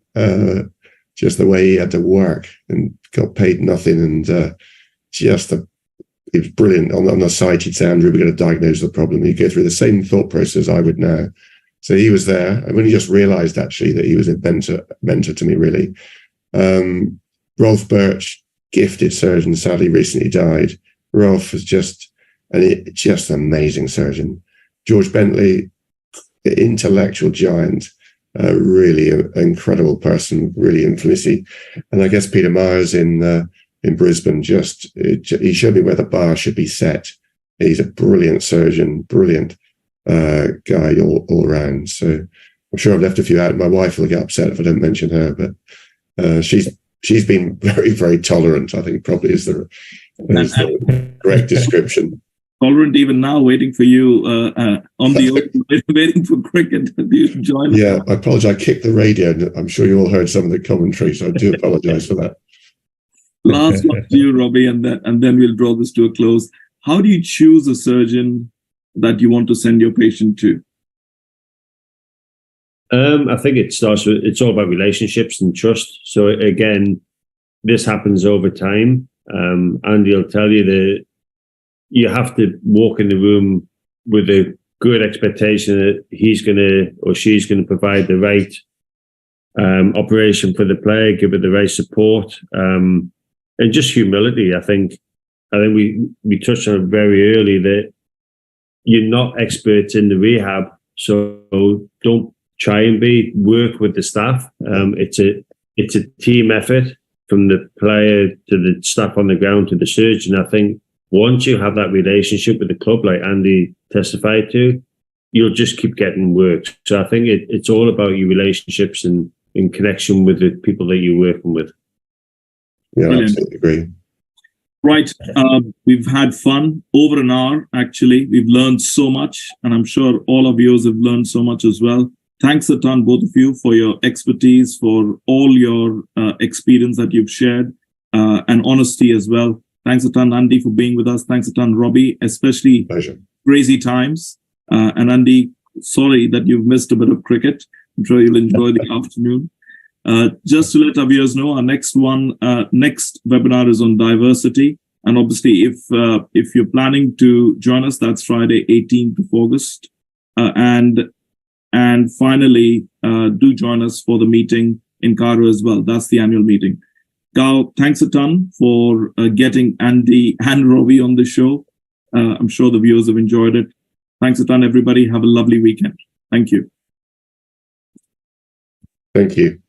Just the way he had to work and got paid nothing, and it was brilliant. On the site, he'd say, Andrew, we're going to diagnose the problem. He'd go through the same thought process I would now. So he was there. And when he just realized, actually, that he was a mentor to me, really. Rolf Birch, gifted surgeon, sadly recently died. Rolf was just an amazing surgeon. George Bentley, the intellectual giant, really an incredible person, really influential. And I guess Peter Myers in Brisbane, he showed me where the bar should be set. He's a brilliant surgeon, brilliant guy all around. So I'm sure I've left a few out. My wife will get upset if I don't mention her, but she's been very, very tolerant, I think probably is the correct description. Tolerant even now, waiting for you on the waiting for cricket. Do you join? Yeah, I apologize. I kicked the radio. I'm sure you all heard some of the commentary, so I do apologize for that. Last one to you, Robbie, and then we'll draw this to a close. How do you choose a surgeon that you want to send your patient to? I think it's all about relationships and trust. So again, this happens over time. Andy will tell you that you have to walk in the room with a good expectation that he's going to or she's going to provide the right operation for the player, give it the right support, and just humility. I think we touched on it very early that you're not experts in the rehab, so don't try and work with the staff. It's a team effort from the player to the staff on the ground to the surgeon. I think once you have that relationship with the club, like Andy testified to, you'll just keep getting work. So I think it's all about your relationships and in connection with the people that you're working with. Yeah, Brilliant. absolutely agree. Right. We've had fun over an hour, actually. We've learned so much, and I'm sure all of you have learned so much as well. Thanks a ton, both of you, for your expertise, for all your experience that you've shared, and honesty as well. Thanks a ton, Andy, for being with us. Thanks a ton, Robbie, especially Pleasure. crazy times. And Andy, sorry that you've missed a bit of cricket. I'm sure you'll enjoy the afternoon. Just to let our viewers know, our next webinar is on diversity. And obviously, if you're planning to join us, that's Friday, 18th of August. And finally, do join us for the meeting in Cairo as well. That's the annual meeting. Gal, thanks a ton for getting Andy and Robbie on the show. I'm sure the viewers have enjoyed it. Thanks a ton, everybody. Have a lovely weekend. Thank you. Thank you.